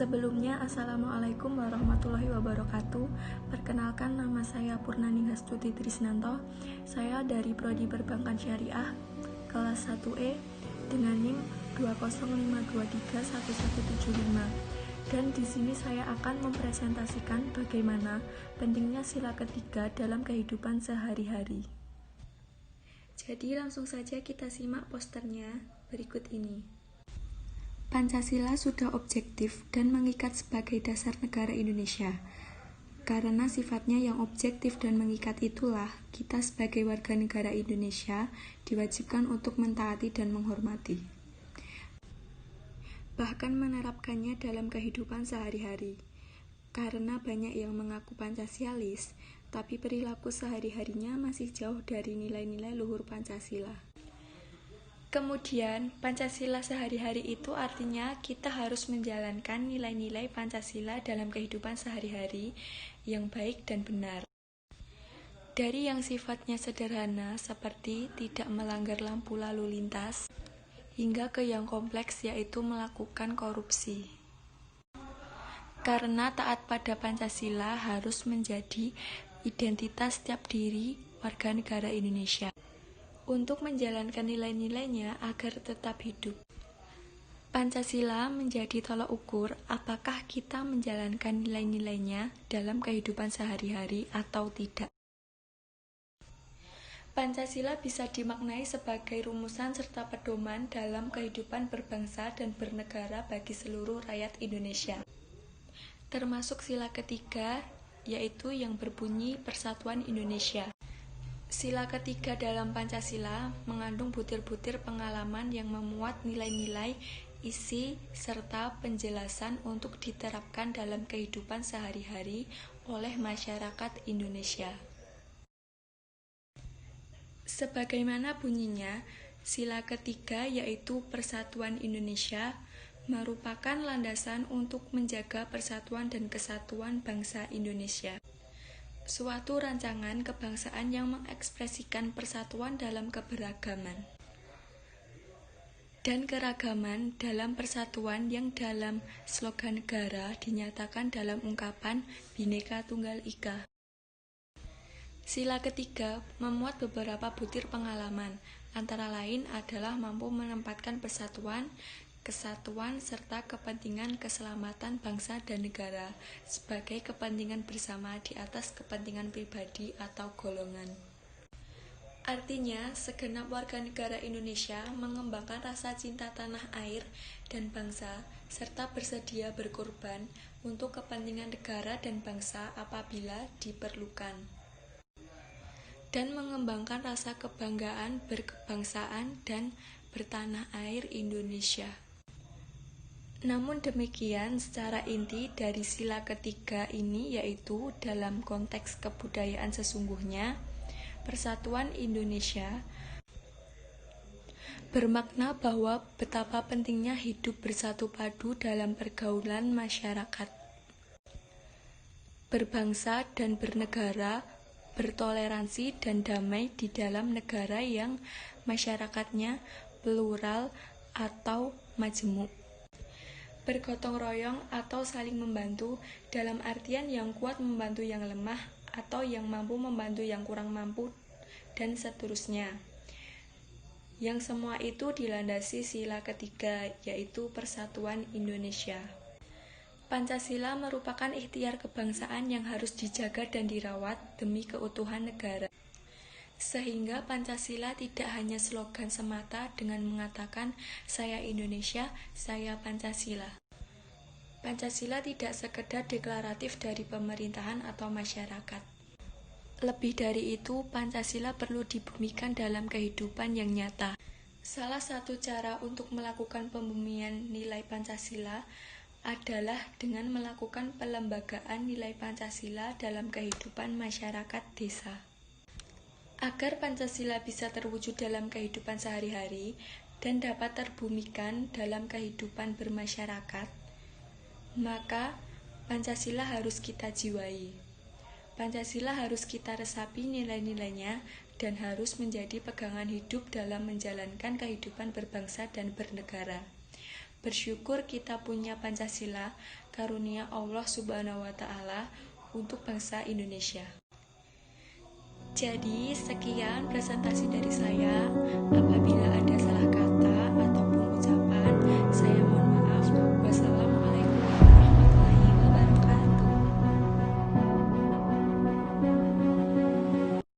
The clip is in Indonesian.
Sebelumnya, Assalamualaikum warahmatullahi wabarakatuh. Perkenalkan, nama saya Purnaning Hastuti Trisnanto. Saya dari Prodi Perbankan Syariah kelas 1E dengan NIM 205231175. Dan di sini saya akan mempresentasikan bagaimana pentingnya sila ketiga dalam kehidupan sehari-hari. Jadi langsung saja kita simak posternya berikut ini. Pancasila sudah objektif dan mengikat sebagai dasar negara Indonesia. Karena sifatnya yang objektif dan mengikat itulah, kita sebagai warga negara Indonesia diwajibkan untuk mentaati dan menghormati. Bahkan menerapkannya dalam kehidupan sehari-hari. Karena banyak yang mengaku Pancasialis, tapi perilaku sehari-harinya masih jauh dari nilai-nilai luhur Pancasila. Kemudian, Pancasila sehari-hari itu artinya kita harus menjalankan nilai-nilai Pancasila dalam kehidupan sehari-hari yang baik dan benar. Dari yang sifatnya sederhana seperti tidak melanggar lampu lalu lintas, hingga ke yang kompleks yaitu melakukan korupsi. Karena taat pada Pancasila harus menjadi identitas setiap diri warga negara Indonesia. Untuk menjalankan nilai-nilainya agar tetap hidup. Pancasila menjadi tolak ukur apakah kita menjalankan nilai-nilainya dalam kehidupan sehari-hari atau tidak. Pancasila bisa dimaknai sebagai rumusan serta pedoman dalam kehidupan berbangsa dan bernegara bagi seluruh rakyat Indonesia. Termasuk sila ketiga, yaitu yang berbunyi Persatuan Indonesia. Sila ketiga dalam Pancasila mengandung butir-butir pengalaman yang memuat nilai-nilai, isi, serta penjelasan untuk diterapkan dalam kehidupan sehari-hari oleh masyarakat Indonesia. Sebagaimana bunyinya, sila ketiga yaitu Persatuan Indonesia merupakan landasan untuk menjaga persatuan dan kesatuan bangsa Indonesia. Suatu rancangan kebangsaan yang mengekspresikan persatuan dalam keberagaman dan keragaman dalam persatuan yang dalam slogan negara dinyatakan dalam ungkapan Bhinneka Tunggal Ika. Sila ketiga memuat beberapa butir pengalaman, antara lain adalah mampu menempatkan persatuan, kesatuan, serta kepentingan keselamatan bangsa dan negara sebagai kepentingan bersama di atas kepentingan pribadi atau golongan. Artinya, segenap warga negara Indonesia mengembangkan rasa cinta tanah air dan bangsa, serta bersedia berkorban untuk kepentingan negara dan bangsa apabila diperlukan. Dan mengembangkan rasa kebanggaan berkebangsaan dan bertanah air Indonesia. Namun demikian, secara inti dari sila ketiga ini yaitu dalam konteks kebudayaan sesungguhnya, Persatuan Indonesia bermakna bahwa betapa pentingnya hidup bersatu padu dalam pergaulan masyarakat, berbangsa dan bernegara, bertoleransi dan damai di dalam negara yang masyarakatnya plural atau majemuk. Bergotong royong atau saling membantu dalam artian yang kuat membantu yang lemah atau yang mampu membantu yang kurang mampu dan seterusnya. Yang semua itu dilandasi sila ketiga yaitu Persatuan Indonesia. Pancasila merupakan ikhtiar kebangsaan yang harus dijaga dan dirawat demi keutuhan negara. Sehingga Pancasila tidak hanya slogan semata dengan mengatakan saya Indonesia, saya Pancasila. Pancasila tidak sekedar deklaratif dari pemerintahan atau masyarakat. Lebih dari itu, Pancasila perlu dibumikan dalam kehidupan yang nyata. Salah satu cara untuk melakukan pembumian nilai Pancasila adalah dengan melakukan pelembagaan nilai Pancasila dalam kehidupan masyarakat desa. Agar Pancasila bisa terwujud dalam kehidupan sehari-hari dan dapat terbumikan dalam kehidupan bermasyarakat, maka Pancasila harus kita jiwai. Pancasila harus kita resapi nilai-nilainya dan harus menjadi pegangan hidup dalam menjalankan kehidupan berbangsa dan bernegara. Bersyukur kita punya Pancasila, karunia Allah Subhanahu wa Ta'ala untuk bangsa Indonesia. Jadi, sekian presentasi dari saya. Apabila ada salah kata,